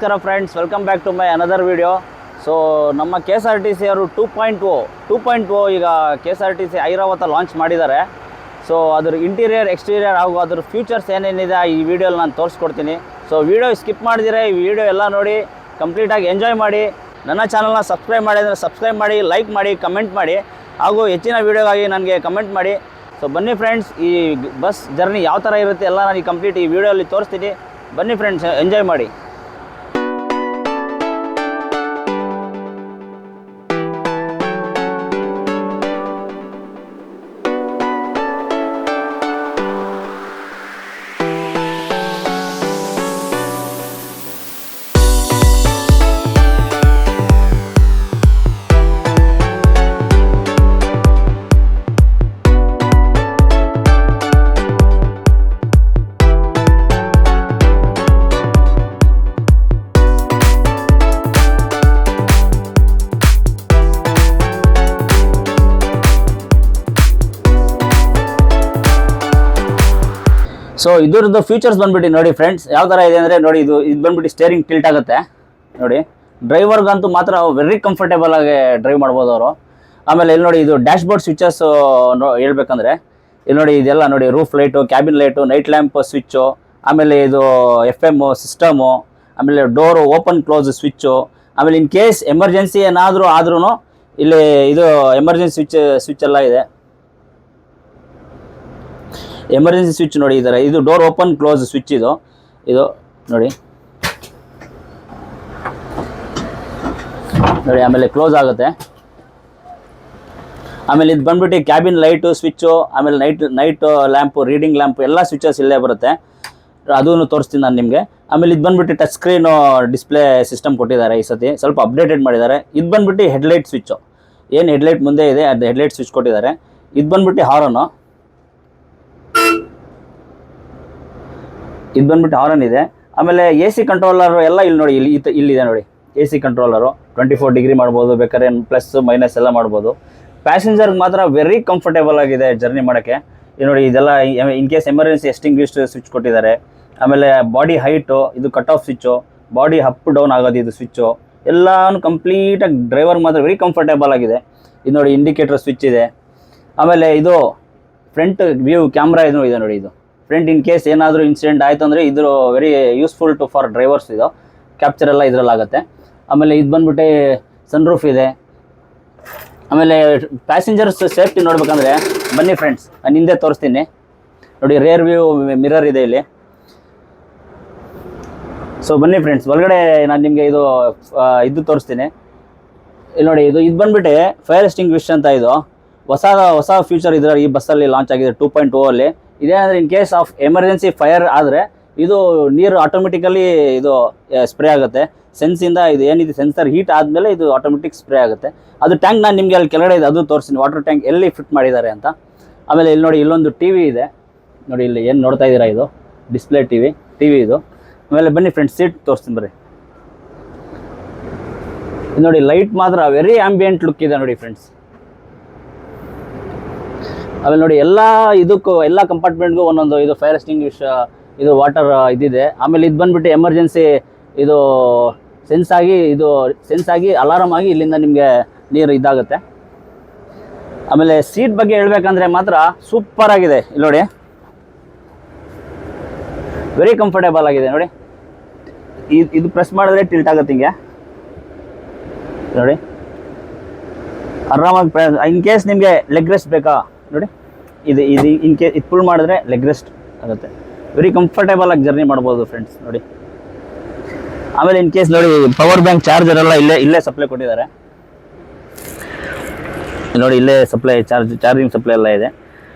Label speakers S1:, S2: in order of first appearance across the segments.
S1: ನಮಸ್ಕಾರ friends, welcome back to my another video. So ನಮ್ಮ KSRTC ಅವರು 2.0 ಈಗ KSRTC ಐರಾವತ ಲಾಂಚ್ ಮಾಡಿದ್ದಾರೆ. ಸೊ ಅದ್ರ ಇಂಟೀರಿಯರ್ ಎಕ್ಸ್ಟೀರಿಯರ್ ಹಾಗೂ ಅದ್ರ ಫ್ಯೂಚರ್ಸ್ ಏನೇನಿದೆ ಈ ವಿಡಿಯೋಲಿ ನಾನು ತೋರಿಸ್ಕೊಡ್ತೀನಿ. ಸೊ ವಿಡಿಯೋ ಸ್ಕಿಪ್ ಮಾಡಿದರೆ ಈ ವಿಡಿಯೋ ಎಲ್ಲ ನೋಡಿ ಕಂಪ್ಲೀಟಾಗಿ ಎಂಜಾಯ್ ಮಾಡಿ. ನನ್ನ ಚಾನಲ್ನ ಸಬ್ಸ್ಕ್ರೈಬ್ ಮಾಡಿದರೆ ಸಬ್ಸ್ಕ್ರೈಬ್ ಮಾಡಿ, ಲೈಕ್ ಮಾಡಿ, ಕಮೆಂಟ್ ಮಾಡಿ, ಹಾಗೂ ಹೆಚ್ಚಿನ ವೀಡಿಯೋಗಾಗಿ ನನಗೆ ಕಮೆಂಟ್ ಮಾಡಿ. ಸೊ ಬನ್ನಿ ಫ್ರೆಂಡ್ಸ್, ಈ ಬಸ್ ಜರ್ನಿ ಯಾವ ಥರ ಇರುತ್ತೆ ಎಲ್ಲ ನಾನು ಕಂಪ್ಲೀಟ್ ಈ ವಿಡಿಯೋಲಿ ತೋರಿಸ್ತೀನಿ. ಬನ್ನಿ ಫ್ರೆಂಡ್ಸ್, ಎಂಜಾಯ್ ಮಾಡಿ. ಸೊ ಇದ್ರದ್ದು ಫೀಚರ್ಸ್ ಬಂದ್ಬಿಟ್ಟು ನೋಡಿ ಫ್ರೆಂಡ್ಸ್, ಯಾವ ಥರ ಇದೆ ಅಂದರೆ ನೋಡಿ, ಇದು ಬಂದ್ಬಿಟ್ಟು ಸ್ಟೇರಿಂಗ್ ಟಿಲ್ಟ್ ಆಗುತ್ತೆ ನೋಡಿ. ಡ್ರೈವರ್ಗಂತೂ ಮಾತ್ರ ವೆರಿ ಕಂಫರ್ಟೇಬಲ್ ಆಗಿ ಡ್ರೈವ್ ಮಾಡ್ಬೋದು ಅವರು. ಆಮೇಲೆ ಇಲ್ಲಿ ನೋಡಿ, ಇದು ಡ್ಯಾಶ್ ಬೋರ್ಡ್ ಸ್ವಿಚಸ್ ಹೇಳ್ಬೇಕಂದ್ರೆ ಇಲ್ಲಿ ನೋಡಿ, ಇದೆಲ್ಲ ನೋಡಿ, roof light, cabin light, night lamp switch, ಆಮೇಲೆ ಇದು FM ಸಿಸ್ಟಮು, ಆಮೇಲೆ ಡೋರು ಓಪನ್ ಕ್ಲೋಸ್ ಸ್ವಿಚ್ಚು. ಆಮೇಲೆ ಇನ್ ಕೇಸ್ ಎಮರ್ಜೆನ್ಸಿ ಏನಾದರೂ ಆದ್ರೂ ಇಲ್ಲಿ ಇದು ಎಮರ್ಜೆನ್ಸಿ ಸ್ವಿಚ್ ಎಲ್ಲ ಇದೆ. ಎಮರ್ಜೆನ್ಸಿ ಸ್ವಿಚ್ ನೋಡಿ, ಇದರ ಇದು ಡೋರ್ ಓಪನ್ ಕ್ಲೋಸ್ ಸ್ವಿಚ್ ಇದು ನೋಡಿ. ಆಮೇಲೆ ಕ್ಲೋಸ್ ಆಗುತ್ತೆ. ಆಮೇಲೆ ಇದು ಬಂದ್ಬಿಟ್ಟು ಕ್ಯಾಬಿನ್ ಲೈಟು ಸ್ವಿಚ್ಚು, ಆಮೇಲೆ ನೈಟ್ ಲ್ಯಾಂಪು, ರೀಡಿಂಗ್ ಲ್ಯಾಂಪು ಎಲ್ಲ ಸ್ವಿಚಸ್ ಇಲ್ಲೇ ಬರುತ್ತೆ. ಅದನ್ನು ತೋರಿಸ್ತೀನಿ ನಾನು ನಿಮಗೆ. ಆಮೇಲೆ ಇದು ಬಂದ್ಬಿಟ್ಟು ಟಚ್ ಸ್ಕ್ರೀನು ಡಿಸ್ಪ್ಲೇ ಸಿಸ್ಟಮ್ ಕೊಟ್ಟಿದ್ದಾರೆ. ಈ ಸತಿ ಸ್ವಲ್ಪ ಅಪ್ಡೇಟೆಡ್ ಮಾಡಿದ್ದಾರೆ. ಇದು ಬಂದ್ಬಿಟ್ಟು ಹೆಡ್ಲೈಟ್ ಸ್ವಿಚ್ಚು, ಏನು ಹೆಡ್ಲೈಟ್ ಮುಂದೆ ಇದೆ ಅದು ಹೆಡ್ಲೈಟ್ ಸ್ವಿಚ್ ಕೊಟ್ಟಿದ್ದಾರೆ. ಇದು ಬಂದ್ಬಿಟ್ಟು ಹಾರನ್ ಇದೆ. ಆಮೇಲೆ AC ಕಂಟ್ರೋಲರ್ ಎಲ್ಲ ಇಲ್ಲಿ ನೋಡಿ, ಇಲ್ಲಿದೆ ನೋಡಿ. AC ಕಂಟ್ರೋಲರು 24 ಡಿಗ್ರಿ ಮಾಡ್ಬೋದು, ಬೇಕಾದ್ರೆ ಪ್ಲಸ್ ಮೈನಸ್ ಎಲ್ಲ ಮಾಡ್ಬೋದು. ಪ್ಯಾಸೆಂಜರ್ಗೆ ಮಾತ್ರ ವೆರಿ ಕಂಫರ್ಟೇಬಲ್ ಆಗಿದೆ ಜರ್ನಿ ಮಾಡೋಕ್ಕೆ. ಇದು ನೋಡಿ, ಇದೆಲ್ಲ ಇನ್ ಕೇಸ್ ಎಮರ್ಜೆನ್ಸಿ ಎಸ್ಟಿಂಗ್ವಿಶ್ಡ್ ಸ್ವಿಚ್ ಕೊಟ್ಟಿದ್ದಾರೆ. ಆಮೇಲೆ ಬಾಡಿ ಹೈಟು, ಇದು cut off switch, body up down ಆಗೋದು ಇದು ಸ್ವಿಚ್ಚು, ಎಲ್ಲನೂ ಕಂಪ್ಲೀಟಾಗಿ ಡ್ರೈವರ್ ಮಾತ್ರ ವೆರಿ ಕಂಫರ್ಟೇಬಲ್ ಆಗಿದೆ. ಇದು ನೋಡಿ, ಇಂಡಿಕೇಟರ್ ಸ್ವಿಚ್ ಇದೆ. ಆಮೇಲೆ ಇದು ಫ್ರಂಟ್ ವ್ಯೂ ಕ್ಯಾಮ್ರಾ ಇದೆ ನೋಡಿ. ಇದು ಫ್ರಂಟ್ ಇನ್ ಕೇಸ್ ಏನಾದರೂ ಇನ್ಸಿಡೆಂಟ್ ಆಯಿತು ಅಂದರೆ ಇದು ವೆರಿ ಯೂಸ್ಫುಲ್ ಫಾರ್ ಡ್ರೈವರ್ಸ್. ಇದು ಕ್ಯಾಪ್ಚರ್ ಎಲ್ಲ ಇದರಲ್ಲಾಗುತ್ತೆ. ಆಮೇಲೆ ಇದು ಬಂದ್ಬಿಟ್ಟು ಸನ್ರೂಫ್ ಇದೆ. ಆಮೇಲೆ ಪ್ಯಾಸೆಂಜರ್ಸ್ ಸೇಫ್ಟಿ ನೋಡ್ಬೇಕಂದ್ರೆ ಬನ್ನಿ ಫ್ರೆಂಡ್ಸ್, ನಾನು ಹಿಂದೆ ತೋರಿಸ್ತೀನಿ ನೋಡಿ. ರೇರ್ ವ್ಯೂ ಮಿರರ್ ಇದೆ ಇಲ್ಲಿ. ಸೊ ಬನ್ನಿ ಫ್ರೆಂಡ್ಸ್, ಒಳಗಡೆ ನಾನು ನಿಮಗೆ ಇದು ತೋರಿಸ್ತೀನಿ. ಇಲ್ಲಿ ನೋಡಿ, ಇದು ಬಂದ್ಬಿಟ್ಟು ಫೈರ್ ಎಕ್ಸ್ಟಿಂಗ್ವಿಶ್ ಅಂತ. ಇದು ಹೊಸ ಫ್ಯೂಚರ್ ಇದರ ಈ ಬಸ್ಸಲ್ಲಿ ಲಾಂಚ್ ಆಗಿದೆ 2.0 ಅಲ್ಲಿ. ಇದೇನಂದರೆ in case of emergency fire ಆದರೆ ಇದು ನೀರು ಆಟೋಮೆಟಿಕಲಿ ಇದು ಸ್ಪ್ರೇ ಆಗುತ್ತೆ. ಸೆನ್ಸಿಂದ ಇದು ಏನಿದೆ ಸೆನ್ಸರ್ ಹೀಟ್ ಆದಮೇಲೆ ಇದು ಆಟೋಮೆಟಿಕ್ ಸ್ಪ್ರೇ ಆಗುತ್ತೆ. ಅದು ಟ್ಯಾಂಕ್ ನಾನು ನಿಮಗೆ ಅಲ್ಲಿ ಕೆಳಗಡೆ ಇದೆ ಅದು ತೋರಿಸ್ತೀನಿ, ವಾಟರ್ ಟ್ಯಾಂಕ್ ಎಲ್ಲಿ ಫಿಟ್ ಮಾಡಿದ್ದಾರೆ ಅಂತ. ಆಮೇಲೆ ಇಲ್ಲಿ ನೋಡಿ, ಇಲ್ಲೊಂದು TV ಇದೆ ನೋಡಿ. ಇಲ್ಲಿ ಏನು ನೋಡ್ತಾ ಇದ್ದೀರಾ, ಇದು ಡಿಸ್ಪ್ಲೇ TV ಇದು. ಆಮೇಲೆ ಬನ್ನಿ ಫ್ರೆಂಡ್ಸ್, ಸೀಟ್ ತೋರಿಸ್ತೀನಿ ಬರ್ರಿ. ಇದು ನೋಡಿ, ಲೈಟ್ ಮಾತ್ರ ವೆರಿ ಆಂಬಿಯೆಂಟ್ ಲುಕ್ ಇದೆ ನೋಡಿ ಫ್ರೆಂಡ್ಸ್. ಆಮೇಲೆ ನೋಡಿ, ಎಲ್ಲ ಕಂಪಾರ್ಟ್ಮೆಂಟ್ಗೂ ಒಂದೊಂದು ಇದು ಫೈರ್ ಎಕ್ಸ್ಟಿಂಗ್ವಿಶ್, ಇದು ವಾಟರ್ ಇದಿದೆ. ಆಮೇಲೆ ಇದು ಬಂದ್ಬಿಟ್ಟು ಎಮರ್ಜೆನ್ಸಿ ಇದು ಸೆನ್ಸ್ ಆಗಿ ಅಲಾರಮ್ ಆಗಿ ಇಲ್ಲಿಂದ ನಿಮಗೆ ನೀರು ಇದಾಗುತ್ತೆ. ಆಮೇಲೆ ಸೀಟ್ ಬಗ್ಗೆ ಹೇಳ್ಬೇಕಂದ್ರೆ ಮಾತ್ರ ಸೂಪರ್ ಆಗಿದೆ. ಇಲ್ಲಿ ನೋಡಿ, ವೆರಿ ಕಂಫರ್ಟೇಬಲ್ ಆಗಿದೆ ನೋಡಿ. ಇದು ಪ್ರೆಸ್ ಮಾಡಿದ್ರೆ ಟಿಲ್ಟ್ ಆಗುತ್ತೆ ಹಿಂಗೆ ನೋಡಿ, ಆರಾಮಾಗಿ. ಇನ್ ಕೇಸ್ ನಿಮಗೆ ಲೆಗ್ ರೆಸ್ಟ್ ಬೇಕಾ ನೋಡಿ, ಇದು ಇನ್ ಕೇಸ್ ಇದು ಫುಲ್ ಮಾಡಿದ್ರೆ ಲೆಗ್ ರೆಸ್ಟ್ ಆಗುತ್ತೆ. ವೆರಿ ಕಂಫರ್ಟೇಬಲ್ ಆಗಿ ಜರ್ನಿ ಮಾಡ್ಬೋದು ಫ್ರೆಂಡ್ಸ್ ನೋಡಿ. ಆಮೇಲೆ ಇನ್ ಕೇಸ್ ನೋಡಿ, ಪವರ್ ಬ್ಯಾಂಕ್ ಚಾರ್ಜರ್ ಎಲ್ಲ ಇಲ್ಲೇ ಸಪ್ಲೈ ಕೊಟ್ಟಿದ್ದಾರೆ ನೋಡಿ. ಇಲ್ಲೇ ಚಾರ್ಜಿಂಗ್ ಸಪ್ಲೈ ಎಲ್ಲ ಇದೆ.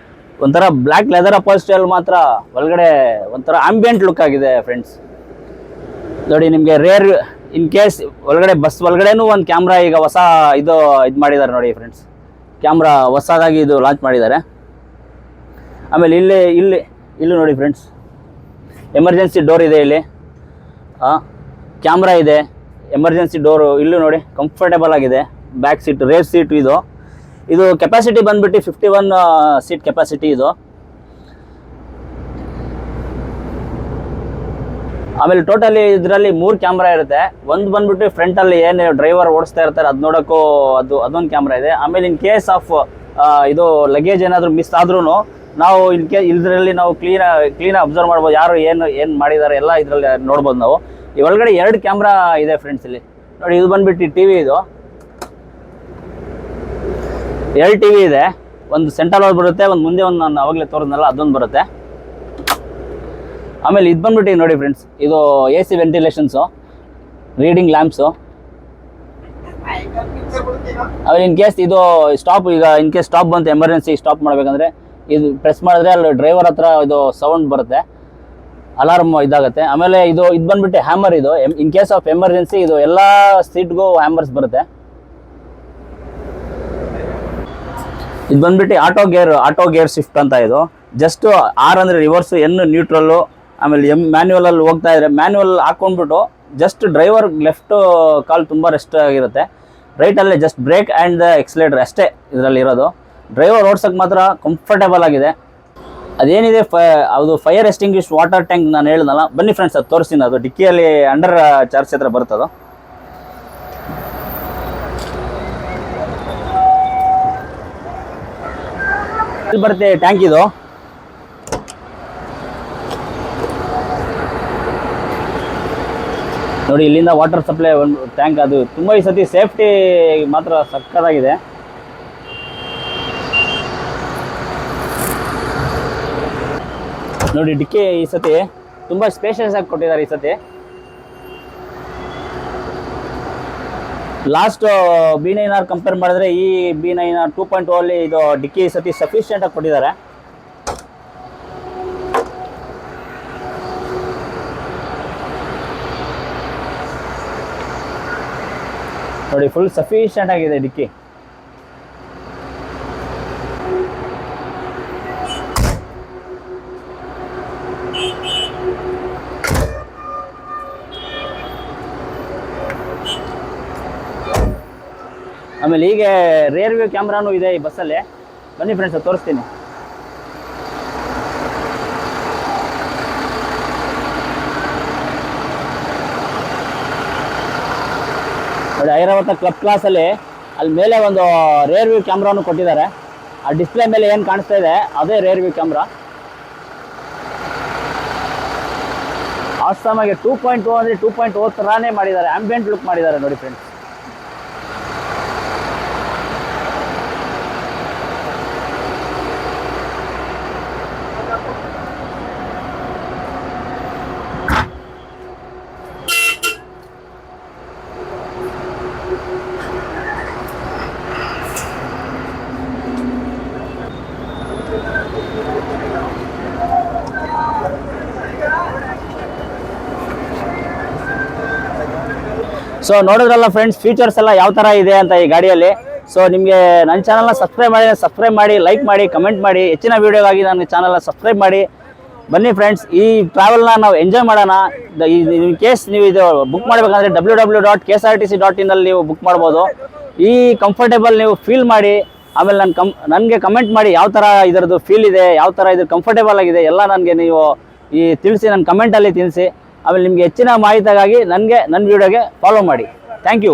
S1: ಒಂಥರ ಬ್ಲ್ಯಾಕ್ ಲೆದರ್ ಅಪಾಲ್ಸ್ಟ್ರಿಯಲ್ಲಿ ಮಾತ್ರ ಒಳಗಡೆ ಒಂಥರ ಆಂಬಿಯೆಂಟ್ ಲುಕ್ ಆಗಿದೆ ಫ್ರೆಂಡ್ಸ್ ನೋಡಿ. ನಿಮಗೆ ರೇರ್ ಇನ್ ಕೇಸ್ ಬಸ್ ಒಳಗಡೆನೂ ಒಂದು ಕ್ಯಾಮ್ರಾ ಈಗ ಹೊಸ ಇದು ಮಾಡಿದ್ದಾರೆ ನೋಡಿ ಫ್ರೆಂಡ್ಸ್. ಕ್ಯಾಮ್ರಾ ಹೊಸದಾಗಿ ಇದು ಲಾಂಚ್ ಮಾಡಿದ್ದಾರೆ. ಆಮೇಲೆ ಇಲ್ಲಿ ನೋಡಿ ಫ್ರೆಂಡ್ಸ್, ಎಮರ್ಜೆನ್ಸಿ ಡೋರ್ ಇದೆ ಇಲ್ಲಿ, ಕ್ಯಾಮ್ರಾ ಇದೆ, ಎಮರ್ಜೆನ್ಸಿ ಡೋರು ಇಲ್ಲೂ ನೋಡಿ ಕಂಫರ್ಟೇಬಲ್ ಆಗಿದೆ. ಬ್ಯಾಕ್ ಸೀಟ್, ರೇರ್ ಸೀಟ್ ಇದು ಕೆಪಾಸಿಟಿ ಬಂದ್ಬಿಟ್ಟು 51 ಸೀಟ್ ಕೆಪಾಸಿಟಿ ಇದು. ಆಮೇಲೆ ಟೋಟಲಿ ಇದರಲ್ಲಿ 3 ಕ್ಯಾಮ್ರಾ ಇರುತ್ತೆ. ಒಂದು ಬಂದ್ಬಿಟ್ಟು ಫ್ರಂಟಲ್ಲಿ ಏನು ಡ್ರೈವರ್ ಓಡಿಸ್ತಾ ಇರ್ತಾರೆ ಅದು ನೋಡೋಕ್ಕೂ ಅದೊಂದು ಕ್ಯಾಮ್ರಾ ಇದೆ. ಆಮೇಲೆ ಇನ್ ಕೇಸ್ ಆಫ್ ಇದು ಲಗೇಜ್ ಏನಾದರೂ ಮಿಸ್ ಆದ್ರೂ ನಾವು ಇದರಲ್ಲಿ ನಾವು ಕ್ಲೀನ್ ಅಬ್ಸರ್ವ್ ಮಾಡ್ಬೋದು, ಯಾರು ಏನು ಮಾಡಿದ್ದಾರೆ ಎಲ್ಲ ಇದರಲ್ಲಿ ನೋಡ್ಬೋದು ನಾವು. ಈ ಒಳಗಡೆ 2 ಕ್ಯಾಮ್ರಾ ಇದೆ ಫ್ರೆಂಡ್ಸ್. ಇಲ್ಲಿ ನೋಡಿ, ಇದು ಬಂದ್ಬಿಟ್ಟು ಟಿವಿ, ಇದು 2 ಟಿವಿ ಇದೆ. ಒಂದು ಸೆಂಟ್ರಲ್ ಒಳಗೆ ಬರುತ್ತೆ, ಒಂದು ಮುಂದೆ ಒಂದು ನಾನು ಅವಾಗಲೇ ತೋರಿದ್ನಲ್ಲ ಅದೊಂದು ಬರುತ್ತೆ. ಆಮೇಲೆ ಇದು ಬಂದ್ಬಿಟ್ಟು ನೋಡಿ ಫ್ರೆಂಡ್ಸ್, ಇದು AC ವೆಂಟಿಲೇಷನ್ಸು, ರೀಡಿಂಗ್ ಲ್ಯಾಂಪ್ಸು. ಆಮೇಲೆ ಇನ್ ಕೇಸ್ ಇದು ಸ್ಟಾಪ್, ಈಗ ಇನ್ ಕೇಸ್ ಸ್ಟಾಪ್ ಬಂತು, ಎಮರ್ಜೆನ್ಸಿ ಸ್ಟಾಪ್ ಮಾಡಬೇಕಂದ್ರೆ ಇದು ಪ್ರೆಸ್ ಮಾಡಿದ್ರೆ ಅಲ್ಲಿ ಡ್ರೈವರ್ ಹತ್ರ ಇದು ಸೌಂಡ್ ಬರುತ್ತೆ, ಅಲಾರ್ಮ್ ಇದಾಗುತ್ತೆ. ಆಮೇಲೆ ಇದು ಬಂದ್ಬಿಟ್ಟು ಹ್ಯಾಮರ್, ಇದು ಇನ್ ಕೇಸ್ ಆಫ್ ಎಮರ್ಜೆನ್ಸಿ ಇದು ಎಲ್ಲ ಸೀಟ್ಗೂ ಹ್ಯಾಮರ್ಸ್ ಬರುತ್ತೆ. ಇದು ಬಂದ್ಬಿಟ್ಟು ಆಟೋ ಗೇರ್ ಶಿಫ್ಟ್ ಅಂತ. ಇದು ಜಸ್ಟ್ R ಅಂದರೆ ರಿವರ್ಸು, N ನ್ಯೂಟ್ರಲ್ಲು, ಆಮೇಲೆ M ಮ್ಯಾನ್ಯುವಲಲ್ಲಿ ಹೋಗ್ತಾ ಇದ್ರೆ ಮ್ಯಾನ್ಯುವಲ್ ಹಾಕ್ಕೊಂಡ್ಬಿಟ್ಟು ಜಸ್ಟ್ ಡ್ರೈವರ್ ಲೆಫ್ಟ್ ಕಾಲ್ ತುಂಬ ರೆಸ್ಟ್ ಆಗಿರುತ್ತೆ, ರೈಟಲ್ಲೇ ಜಸ್ಟ್ ಬ್ರೇಕ್ ಆ್ಯಂಡ್ ಎಕ್ಸಲೇಟರ್ ಅಷ್ಟೇ ಇದರಲ್ಲಿ ಇರೋದು. ಡ್ರೈವರ್ ಓಡ್ಸೋಕ್ಕೆ ಮಾತ್ರ ಕಂಫರ್ಟೇಬಲ್ ಆಗಿದೆ. ಅದೇನಿದೆ ಅದು ಫೈರ್ ಎಸ್ಟಿಂಗ್ವಿಶ್ ವಾಟರ್ ಟ್ಯಾಂಕ್ ನಾನು ಹೇಳಿದ್ನಲ್ಲ, ಬನ್ನಿ ಫ್ರೆಂಡ್ಸ್ ಅದು ತೋರಿಸ್ತೀನಿ. ಅದು ಡಿಕ್ಕಿಯಲ್ಲಿ ಅಂಡರ್ ಚಾರ್ಜ್ ಹತ್ರ ಬರ್ತದೋ. ಇಲ್ಲಿ ಬರುತ್ತೆ ಟ್ಯಾಂಕ್. ಇದು ನೋಡಿ, ಇಲ್ಲಿಂದ ವಾಟರ್ ಸಪ್ಲೈ ಒಂದು ಟ್ಯಾಂಕ್. ಅದು ತುಂಬ ಈ ಸತಿ ಸೇಫ್ಟಿ ಮಾತ್ರ ಸಕ್ಕತ್ತಾಗಿದೆ. ನೋಡಿ, ಡಿಕ್ಕಿ ಈ ಸತಿ ತುಂಬ ಸ್ಪೇಷಿಯಸ್ ಆಗಿ ಕೊಟ್ಟಿದ್ದಾರೆ. ಈ ಸತಿ ಲಾಸ್ಟ್ B9R ಕಂಪೇರ್ ಮಾಡಿದ್ರೆ ಈ B9R 2.0 ಅಲ್ಲಿ ಇದು ಡಿಕ್ಕಿ ಈ ಸತಿ ಸಫಿಷಿಯೆಂಟ್ ಆಗಿ ಕೊಟ್ಟಿದ್ದಾರೆ. ನೋಡಿ, ಫುಲ್ ಸಫಿಷಿಯೆಂಟ್ ಆಗಿದೆ ಡಿಕ್ಕಿ. ಆಮೇಲೆ ಹೀಗೆ ರೇರ್ ವ್ಯೂ ಕ್ಯಾಮ್ರಾನು ಇದೆ ಈ ಬಸ್ಸಲ್ಲಿ. ಬನ್ನಿ ಫ್ರೆಂಡ್ಸ್ ತೋರಿಸ್ತೀನಿ. ನೋಡಿ, ಐರಾವತ ಕ್ಲಬ್ ಕ್ಲಾಸಲ್ಲಿ ಅಲ್ಲಿ ಮೇಲೆ ಒಂದು ರೇರ್ ವ್ಯೂ ಕ್ಯಾಮ್ರಾನು ಕೊಟ್ಟಿದ್ದಾರೆ. ಆ ಡಿಸ್ಪ್ಲೇ ಮೇಲೆ ಏನು ಕಾಣಿಸ್ತಾ ಇದೆ ಅದೇ ರೇರ್ ವ್ಯೂ ಕ್ಯಾಮ್ರಾ. ಆಸಾಮಾಗಿ 2.0 ಅಂದರೆ 2.0 ಥರಾನೇ ಮಾಡಿದ್ದಾರೆ, ಆಂಬಿಯೆಂಟ್ ಲುಕ್ ಮಾಡಿದ್ದಾರೆ ನೋಡಿ ಫ್ರೆಂಡ್ಸ್. ಸೊ ನೋಡಿದ್ರಲ್ಲ ಫ್ರೆಂಡ್ಸ್, ಫೀಚರ್ಸ್ ಎಲ್ಲ ಯಾವ ಥರ ಇದೆ ಅಂತ ಈ ಗಾಡಿಯಲ್ಲಿ. ಸೊ ನಿಮಗೆ ನನ್ನ ಚಾನಲ್ನ ಸಬ್ಸ್ಕ್ರೈಬ್ ಮಾಡಿ, ಲೈಕ್ ಮಾಡಿ, ಕಮೆಂಟ್ ಮಾಡಿ. ಹೆಚ್ಚಿನ ವೀಡಿಯೋಗಾಗಿ ನನ್ನ ಚಾನಲ್ನ ಸಬ್ಸ್ಕ್ರೈಬ್ ಮಾಡಿ. ಬನ್ನಿ ಫ್ರೆಂಡ್ಸ್, ಈ ಟ್ರಾವೆಲ್ನ ನಾವು ಎಂಜಾಯ್ ಮಾಡೋಣ. ಇನ್ ಕೇಸ್ ನೀವು ಇದು ಬುಕ್ ಮಾಡಬೇಕಂದ್ರೆ www.ksrtc.in ಅಲ್ಲಿ ನೀವು ಬುಕ್ ಮಾಡ್ಬೋದು. ಈ ಕಂಫರ್ಟೇಬಲ್ ನೀವು ಫೀಲ್ ಮಾಡಿ. ಆಮೇಲೆ ನನಗೆ ಕಮೆಂಟ್ ಮಾಡಿ ಯಾವ ಥರ ಇದರದ್ದು ಫೀಲ್ ಇದೆ, ಯಾವ ಥರ ಇದು ಕಂಫರ್ಟೇಬಲ್ ಆಗಿದೆ ಎಲ್ಲ ನನಗೆ ನೀವು ತಿಳಿಸಿ, ನನ್ನ ಕಮೆಂಟಲ್ಲಿ ತಿಳಿಸಿ. ಆಮೇಲೆ ನಿಮಗೆ ಹೆಚ್ಚಿನ ಮಾಹಿತಿಗಾಗಿ ನನ್ನ ವಿಡಿಯೋಗೆ ಫಾಲೋ ಮಾಡಿ. Thank you.